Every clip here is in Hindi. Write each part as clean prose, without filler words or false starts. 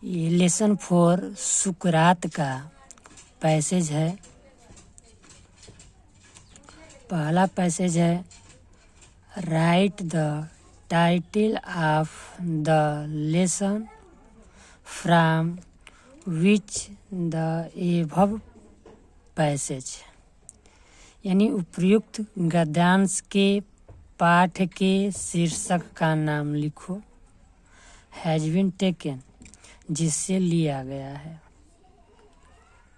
ये लेसन 4 सुकरात का पैसेज है। पहला पैसेज है, right the title of the lesson from which the above passage, यानी उपर्युक्त गद्यांश के पाठ के शीर्षक का नाम लिखो। हैज बीन टेकन, जिससे लिया गया है।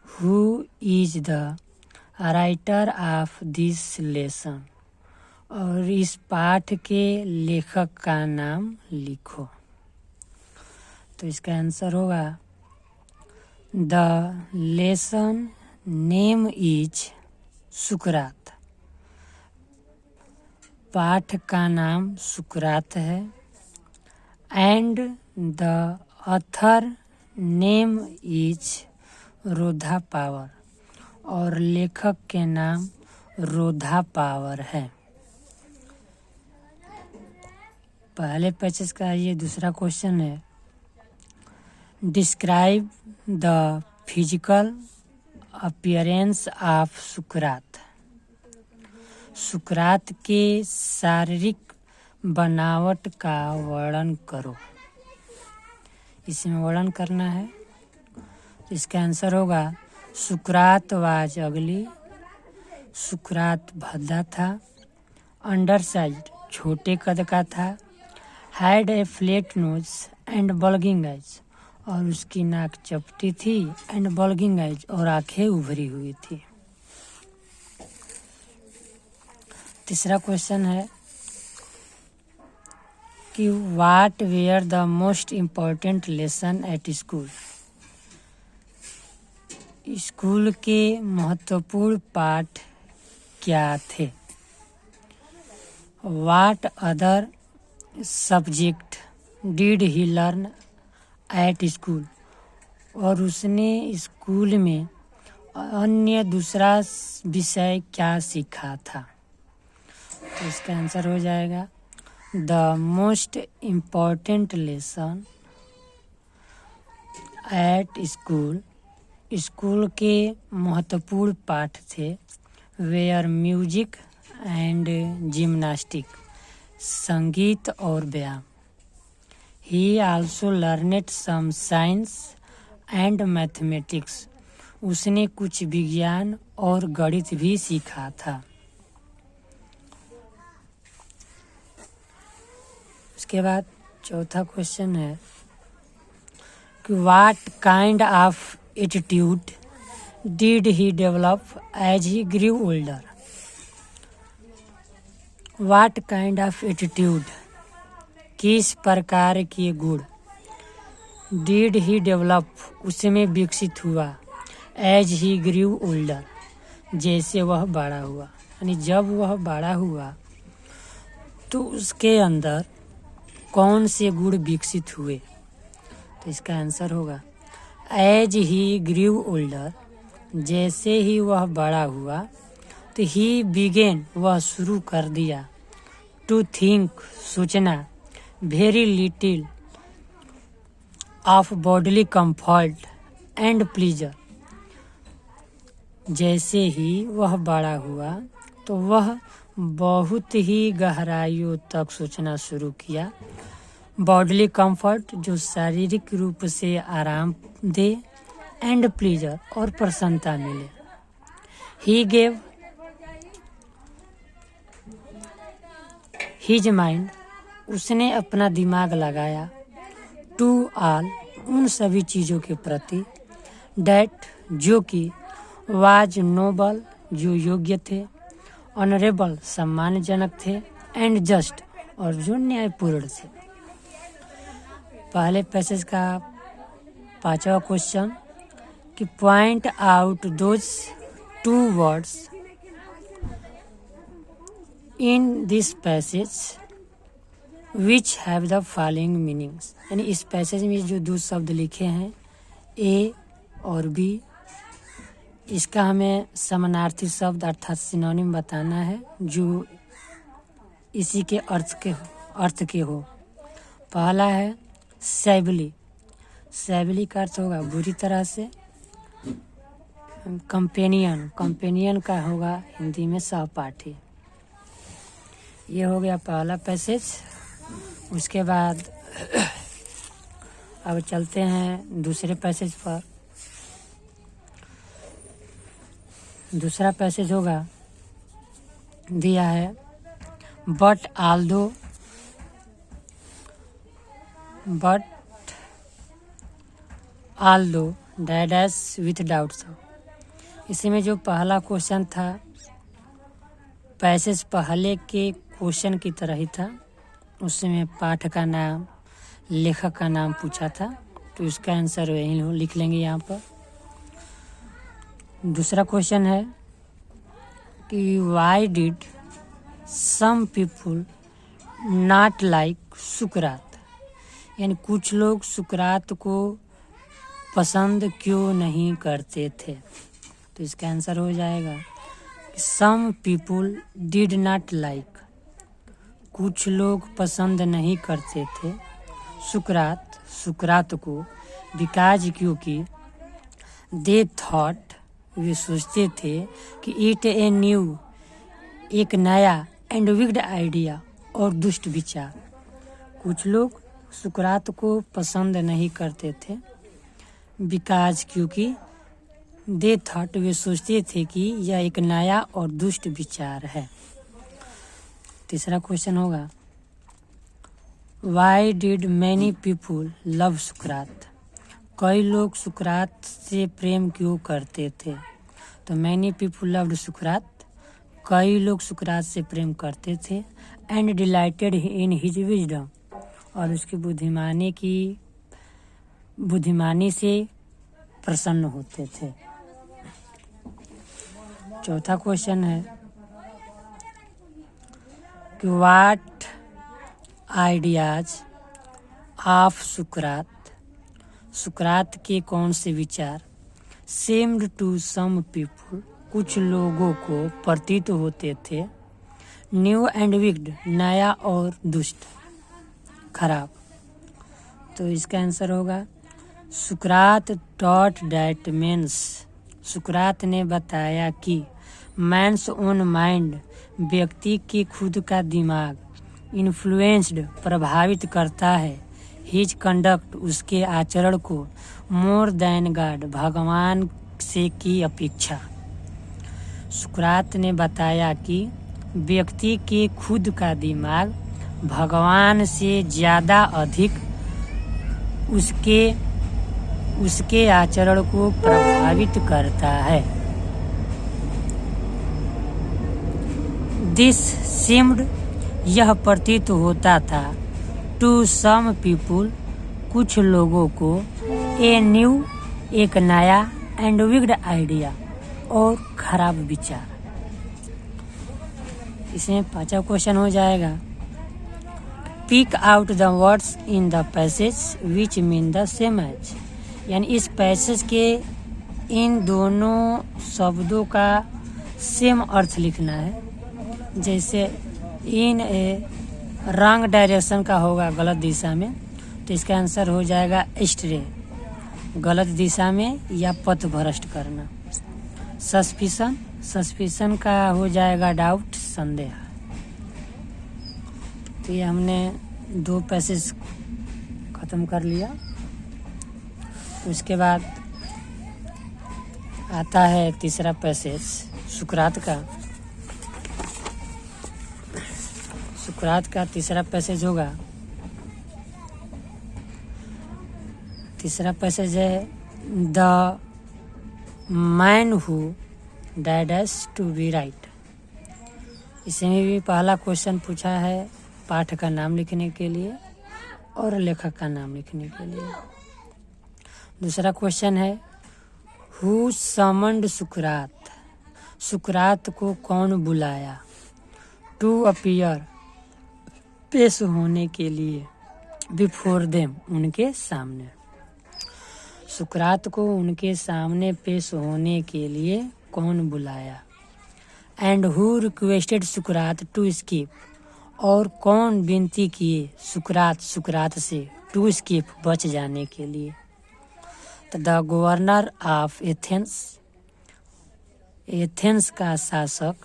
Who is the writer of this lesson, और इस पाठ के लेखक का नाम लिखो। तो इसका आंसर होगा द लेसन नेम इज सुकरात। पाठ का नाम सुकरात है। And the author name is Rhoda Power, और लेखक के नाम रोधा पावर है। पहले पैसेज का ये दूसरा क्वेश्चन है, describe the physical appearance of सुकरात। सुकरात के शारीरिक बनावट का वर्णन करो। इसमें वर्णन करना है। इसका आंसर होगा सुकरात वाज अगली। सुकरात भद्दा था। अंडर साइज, छोटे कद का था। Had a flat knows and bulging eyes, और उसकी नाक चपटी थी। एंड बल्गिंग आइज, और आंखें उभरी हुई थी। तीसरा क्वेश्चन है कि what were the most important lesson at school. School के महत्वपूर्ण पाठ क्या थे। What other subject did he learn at school, और उसने स्कूल में अन्य दूसरा विषय क्या सीखा था। तो इसका आंसर हो जाएगा the most important lesson at school. School के महत्वपूर्ण पाठ थे वेयर म्यूजिक एंड जिम्नास्टिक, संगीत और व्यायाम। He also learned some science and mathematics, उसने कुछ विज्ञान और गणित भी सीखा था। उसके बाद चौथा क्वेश्चन है कि what kind of attitude did he develop as he grew older. What kind of attitude, किस प्रकार के गुण, डिड ही डेवलप, उसमें विकसित हुआ, एज ही ग्रू ओल्डर, जैसे वह बड़ा हुआ। यानी जब वह बड़ा हुआ तो उसके अंदर कौन से गुण विकसित हुए। तो इसका आंसर होगा एज ही ग्रू ओल्डर, जैसे ही वह बड़ा हुआ तो ही बिगेन, वह शुरू कर दिया, टू थिंक, सोचना, very little of bodily comfort and pleaser. जैसे ही वह बड़ा हुआ तो वह बहुत ही गहराइयों तक सोचना शुरू किया। बॉडीली कंफर्ट, जो शारीरिक रूप से आराम दे, एंड प्लीजर, और प्रसन्नता मिले। ही गेव हिज माइंड, उसने अपना दिमाग लगाया, टू ऑल, उन सभी चीज़ों के प्रति, डैट, जो कि, वाज नोबल, जो योग्य थे, ऑनरेबल, सम्मानजनक थे, एंड जस्ट, और जो न्यायपूर्ण थे। पहले पैसेज का पांचवा क्वेश्चन कि point out those two words in this passage which have the following meanings. यानी इस पैसेज में जो दो शब्द लिखे हैं ए और बी, इसका हमें समानार्थी शब्द अर्थात सिनोनिम बताना है जो इसी के अर्थ के हो। पहला है सैबली, सैवली का अर्थ होगा बुरी तरह से। कंपेनियन, कंपेनियन का होगा हिंदी में सहपाठी। ये हो गया पहला पैसेज। उसके बाद अब चलते हैं दूसरे पैसेज पर। दूसरा पैसेज होगा, दिया है but Aldous dads with doubts. इसमें जो पहला क्वेश्चन था पैसेज पहले के क्वेश्चन की तरह ही था। उसमें पाठ का नाम, लेखक का नाम पूछा था, तो इसका आंसर यही लिख लेंगे यहाँ पर। दूसरा क्वेश्चन है कि why did some people not like सुकरात, यानी कुछ लोग सुकरात को पसंद क्यों नहीं करते थे। तो इसका आंसर हो जाएगा सम पीपुल डिड नॉट लाइक, कुछ लोग पसंद नहीं करते थे सुकरात को, बिकॉज क्योंकि दे थॉट, वे सोचते थे कि इट ए न्यू, एक नया, एंड विक्ड आइडिया, और दुष्ट विचार। कुछ लोग सुकरात को पसंद नहीं करते थे बिकॉज क्योंकि दे थॉट, वे सोचते थे कि यह एक नया और दुष्ट विचार है। तीसरा क्वेश्चन होगा why did many people love सुकरात, कई लोग सुकरात से प्रेम क्यों करते थे। तो मैनी पीपुल लव्ड सुकरात, कई लोग सुकरात से प्रेम करते थे। And dilated in his wisdom, और उसकी बुद्धिमानी से प्रसन्न होते थे। चौथा क्वेश्चन है कि व्हाट आइडियाज ऑफ सुकरात के कौन से विचार सेम्ड टू सम पीपुल, कुछ लोगों को प्रतीत होते थे, न्यू एंड विक्ड, नया और दुष्ट, खराब। तो इसका आंसर होगा सुकरात टॉट डैट मीन्स, सुकरात ने बताया कि मैंस ओन माइंड, व्यक्ति के खुद का दिमाग, इन्फ्लुएंस्ड, प्रभावित करता है, हिज कंडक्ट, उसके आचरण को, मोर देन गॉड, भगवान से की अपेक्षा। सुकरात ने बताया कि व्यक्ति के खुद का दिमाग भगवान से ज़्यादा अधिक उसके आचरण को प्रभावित करता है। दिस सीम्ड, यह प्रतीत होता था, टू सम पीपुल, कुछ लोगों को, ए न्यू, एक नया, एंड विक्ड आइडिया, और खराब विचार। इसमें पांचवा क्वेश्चन हो जाएगा pick out the words in the passage which mean the same as, यानी इस पैसेज के इन दोनों शब्दों का सेम अर्थ लिखना है। जैसे इन ए रॉन्ग डायरेक्शन का होगा गलत दिशा में, तो इसका आंसर हो जाएगा स्ट्रे, गलत दिशा में या पथ भ्रष्ट करना। सस्पिशन का हो जाएगा डाउट, संदेह। तो ये हमने 2 पैसेज खत्म कर लिया। उसके बाद आता है तीसरा पैसेज सुकरात का। सुकरात का तीसरा पैसेज होगा, तीसरा पैसेज है the man who died to be right. इसमें भी पहला क्वेश्चन पूछा है पाठ का नाम लिखने के लिए और लेखक का नाम लिखने के लिए। दूसरा क्वेश्चन है हु समन्ड सुकरात, सुकरात को कौन बुलाया, टू अपीयर, पेश होने के लिए, बिफोर देम, उनके सामने। सुकरात को उनके सामने पेश होने के लिए कौन बुलाया। And who requested Sukrat to skip, और कौन विनती किए सुकरात से टू स्कीप, बच जाने के लिए। The governor of Athens, Athens का शासक,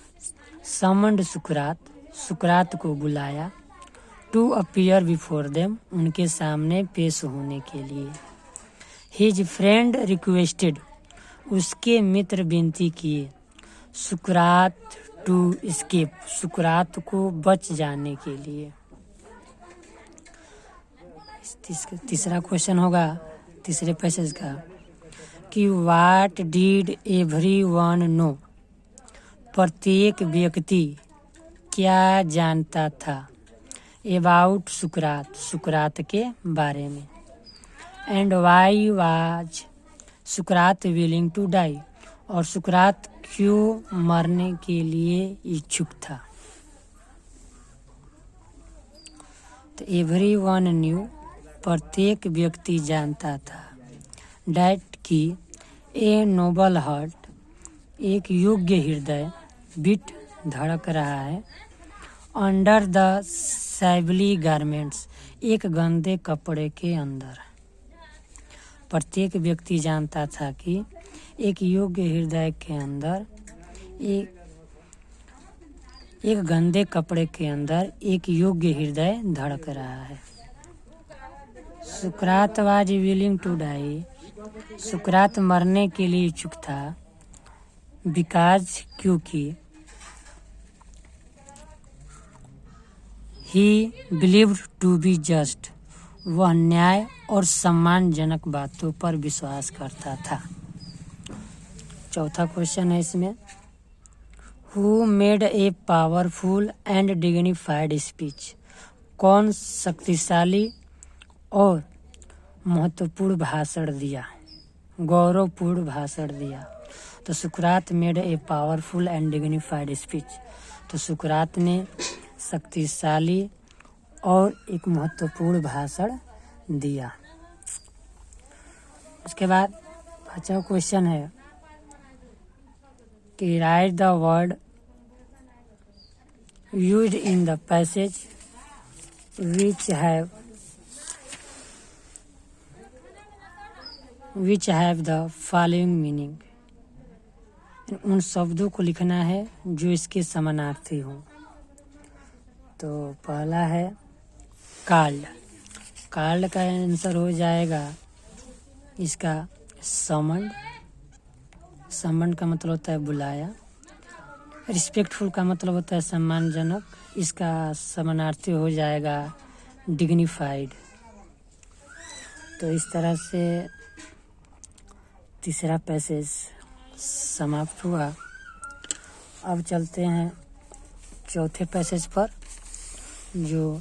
समन्ड सुकरात, सुकरात को बुलाया, टू अपीयर बिफोर देम, उनके सामने पेश होने के लिए। हिज फ्रेंड रिक्वेस्टेड, उसके मित्र विनती किए, सुकरात टू एस्केप, सुकरात को बच जाने के लिए। तीसरा क्वेश्चन होगा तीसरे पैसेज का कि व्हाट डिड एवरीवन नो, प्रत्येक व्यक्ति क्या जानता था, अबाउट सुकरात, सुकरात के बारे में। And why was Sukrat willing to die, और सुकरात क्यों मरने के लिए इच्छुक था। तो एवरीवन न्यू, प्रत्येक व्यक्ति जानता था, डैट की ए नोबल हार्ट, एक योग्य हृदय, बीट धड़क रहा है, अंडर द सैबली गारमेंट्स, एक गंदे कपड़े के अंदर। प्रत्येक व्यक्ति जानता था कि एक योग्य हृदय के अंदर एक गंदे कपड़े के अंदर एक योग्य हृदय धड़क रहा है। सुकरात वाज विलिंग टू डाई, सुकरात मरने के लिए इच्छुक था, बिकॉज क्योंकि he believed to be just, वह न्याय और सम्मानजनक बातों पर विश्वास करता था। चौथा क्वेश्चन है इसमें, who made a powerful and dignified speech, कौन शक्तिशाली और महत्वपूर्ण भाषण दिया, गौरवपूर्ण भाषण दिया। तो सुकरात made a powerful and dignified speech, तो सुकरात ने शक्तिशाली और एक महत्वपूर्ण भाषण दिया। उसके बाद 5वां क्वेश्चन है कि right the word used in the passage which have the following meaning, उन शब्दों को लिखना है जो इसके समानार्थी हों। तो पहला है काल्ड, काल्ड का आंसर हो जाएगा इसका समन्ड, समन्ड का मतलब होता है बुलाया। रिस्पेक्टफुल का मतलब होता है सम्मानजनक, इसका समानार्थी हो जाएगा डिग्निफाइड। तो इस तरह से तीसरा पैसेज समाप्त हुआ। अब चलते हैं चौथे पैसेज पर, जो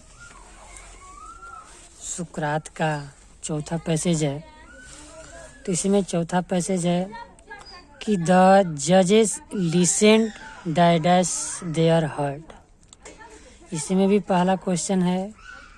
सुकरात का चौथा पैसेज है। तो इसमें चौथा पैसेज है कि द जजेस लिसेंड डैश देयर हर्ट। इसमें भी पहला क्वेश्चन है